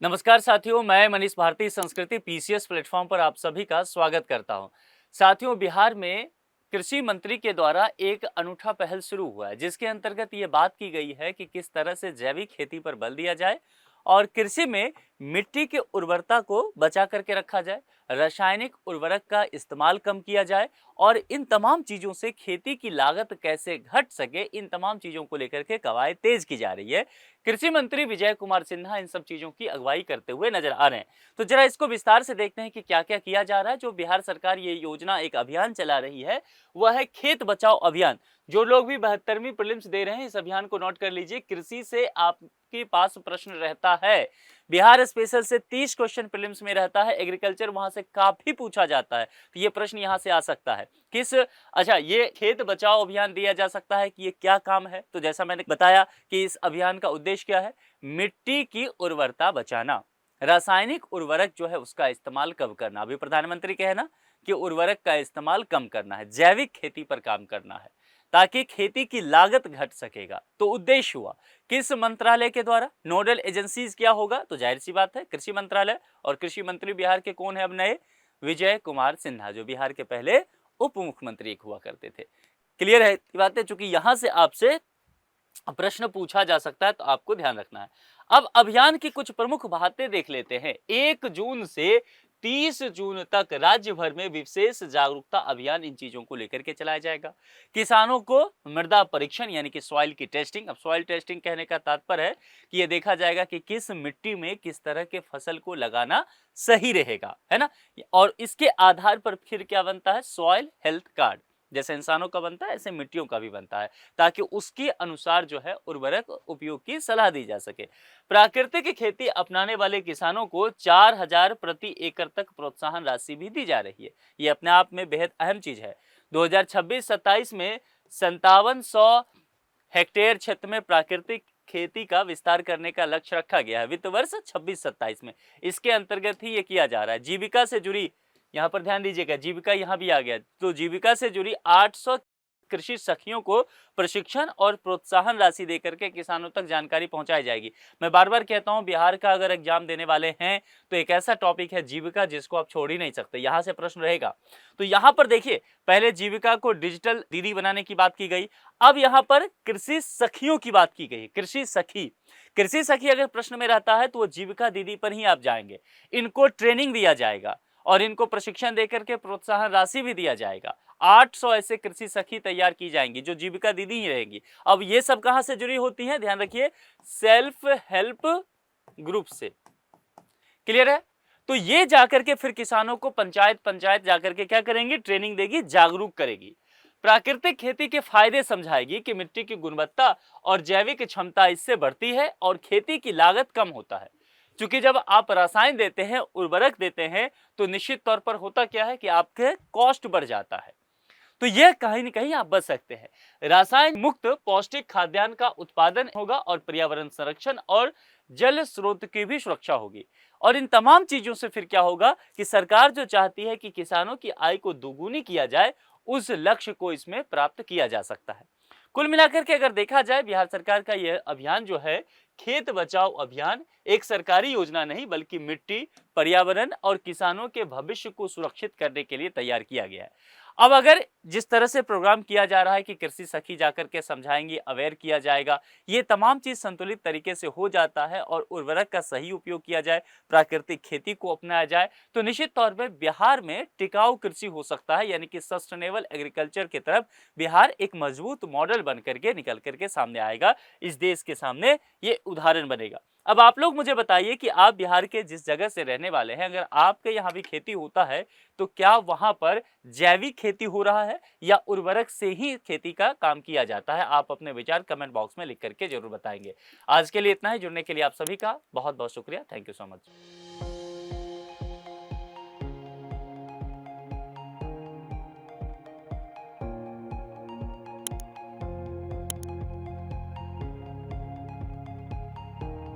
नमस्कार साथियों, मैं मनीष भारती संस्कृति पीसीएस प्लेटफॉर्म पर आप सभी का स्वागत करता हूं। साथियों, बिहार में कृषि मंत्री के द्वारा एक अनूठा पहल शुरू हुआ है, जिसके अंतर्गत ये बात की गई है कि किस तरह से जैविक खेती पर बल दिया जाए और कृषि में मिट्टी की उर्वरता को बचा करके रखा जाए, रासायनिक उर्वरक का इस्तेमाल कम किया जाए और इन तमाम चीजों से खेती की लागत कैसे घट सके, इन तमाम चीजों को लेकर के कवायद तेज की जा रही है। कृषि मंत्री विजय कुमार सिन्हा इन सब चीजों की अगुवाई करते हुए नजर आ रहे हैं। तो जरा इसको विस्तार से देखते हैं कि क्या क्या किया जा रहा है। जो बिहार सरकार ये योजना एक अभियान चला रही है, वह है खेत बचाओ अभियान। जो लोग भी 72वीं प्रीलिम्स दे रहे हैं, इस अभियान को नोट कर लीजिए। कृषि से आपके पास प्रश्न रहता है, बिहार स्पेशल से 30 क्वेश्चन प्रीलिम्स में रहता है, एग्रीकल्चर वहां से काफी पूछा जाता है, तो ये प्रश्न यहां से आ सकता है। ये खेत बचाओ अभियान दिया जा सकता है कि ये क्या काम है। तो जैसा मैंने बताया कि इस अभियान का उद्देश्य क्या है, मिट्टी की उर्वरता बचाना, रासायनिक उर्वरक जो है उसका इस्तेमाल कम करना। अभी प्रधानमंत्री कहे ना कि उर्वरक का इस्तेमाल कम करना है, जैविक खेती पर काम करना है ताकि खेती की लागत घट सकेगा। तो उद्देश्य हुआ किस मंत्रालय के द्वारा, नोडल एजेंसीज क्या होगा, तो जाहिर सी बात है कृषि मंत्रालय। और कृषि मंत्री बिहार के कौन है अब नए, विजय कुमार सिन्हा, जो बिहार के पहले उप मुख्यमंत्री एक हुआ करते थे। क्लियर है बातें, चूंकि यहां से आपसे प्रश्न पूछा जा सकता है तो आपको ध्यान रखना है। अब अभियान की कुछ प्रमुख बातें देख लेते हैं। 1 जून से 30 जून तक राज्य भर में विशेष जागरूकता अभियान इन चीजों को लेकर के चलाया जाएगा। किसानों को मृदा परीक्षण यानी कि सॉइल की टेस्टिंग, अब सॉइल टेस्टिंग कहने का तात्पर्य है कि यह देखा जाएगा कि किस मिट्टी में किस तरह के फसल को लगाना सही रहेगा, है ना। और इसके आधार पर फिर क्या बनता है, सॉइल हेल्थ कार्ड। जैसे इंसानों का बनता है ऐसे मिट्टियों का भी बनता है, ताकि उसके अनुसार जो है उर्वरक उपयोग की सलाह दी जा सके। प्राकृतिक खेती अपनाने वाले किसानों को 4000 प्रति एकड़ तक प्रोत्साहन राशि भी दी जा रही है। ये अपने आप में बेहद अहम चीज है। 2026-27 में 5700 हेक्टेयर क्षेत्र में प्राकृतिक खेती का विस्तार करने का लक्ष्य रखा गया है वित्त वर्ष 26-27 में। इसके अंतर्गत ही ये किया जा रहा है। जीविका से जुड़ी, यहाँ पर ध्यान दीजिएगा, जीविका यहाँ भी आ गया, तो जीविका से जुड़ी 800 कृषि सखियों को प्रशिक्षण और प्रोत्साहन राशि देकर के किसानों तक जानकारी पहुंचाई जाएगी। मैं बार बार कहता हूं, बिहार का अगर एग्जाम देने वाले हैं तो एक ऐसा टॉपिक है जीविका जिसको आप छोड़ ही नहीं सकते, यहां से प्रश्न रहेगा। तो यहां पर देखिए, पहले जीविका को डिजिटल दीदी बनाने की बात की गई, अब यहां पर कृषि सखियों की बात की गई। कृषि सखी अगर प्रश्न में रहता है तो वो जीविका दीदी पर ही आप जाएंगे। इनको ट्रेनिंग दिया जाएगा और इनको प्रशिक्षण देकर के प्रोत्साहन राशि भी दिया जाएगा। 800 ऐसे कृषि सखी तैयार की जाएंगी जो जीविका दीदी ही रहेंगी। अब ये सब कहां से जुड़ी होती हैं, ध्यान रखिए, सेल्फ हेल्प ग्रुप से। क्लियर है। तो ये जाकर के फिर किसानों को पंचायत जाकर के क्या करेंगी, ट्रेनिंग देगी, जागरूक करेगी, प्राकृतिक खेती के फायदे समझाएगी कि मिट्टी की गुणवत्ता और जैविक क्षमता इससे बढ़ती है और खेती की लागत कम होता है। क्योंकि जब आप रसायन देते हैं, उर्वरक देते हैं, तो निश्चित तौर पर होता क्या है कि आपके कॉस्ट बढ़ जाता है। तो यह कहीं न कहीं आप बच सकते हैं। रासायन मुक्त पौष्टिक खाद्यान्न का उत्पादन होगा और पर्यावरण संरक्षण और जल स्रोत की भी सुरक्षा होगी। और इन तमाम चीजों से फिर क्या होगा कि सरकार जो चाहती है कि किसानों की आय को दोगुनी किया जाए, उस लक्ष्य को इसमें प्राप्त किया जा सकता है। कुल मिलाकर के अगर देखा जाए, बिहार सरकार का यह अभियान जो है, खेत बचाओ अभियान, एक सरकारी योजना नहीं बल्कि मिट्टी, पर्यावरण और किसानों के भविष्य को सुरक्षित करने के लिए तैयार किया गया है। अब अगर जिस तरह से प्रोग्राम किया जा रहा है कि कृषि सखी जाकर के समझाएंगे, अवेयर किया जाएगा, ये तमाम चीज संतुलित तरीके से हो जाता है और उर्वरक का सही उपयोग किया जाए, प्राकृतिक खेती को अपनाया जाए, तो निश्चित तौर पर बिहार में टिकाऊ कृषि हो सकता है। यानी कि सस्टेनेबल एग्रीकल्चर की तरफ बिहार एक मजबूत मॉडल बन करके निकल करके सामने आएगा। इस देश के सामने ये उदाहरण बनेगा। अब आप लोग मुझे बताइए कि आप बिहार के जिस जगह से रहने वाले हैं, अगर आपके यहाँ भी खेती होता है तो क्या वहां पर जैविक खेती हो रहा है या उर्वरक से ही खेती का काम किया जाता है? आप अपने विचार कमेंट बॉक्स में लिख करके जरूर बताएंगे। आज के लिए इतना ही। जुड़ने के लिए आप सभी का बहुत बहुत शुक्रिया। Thank you so much.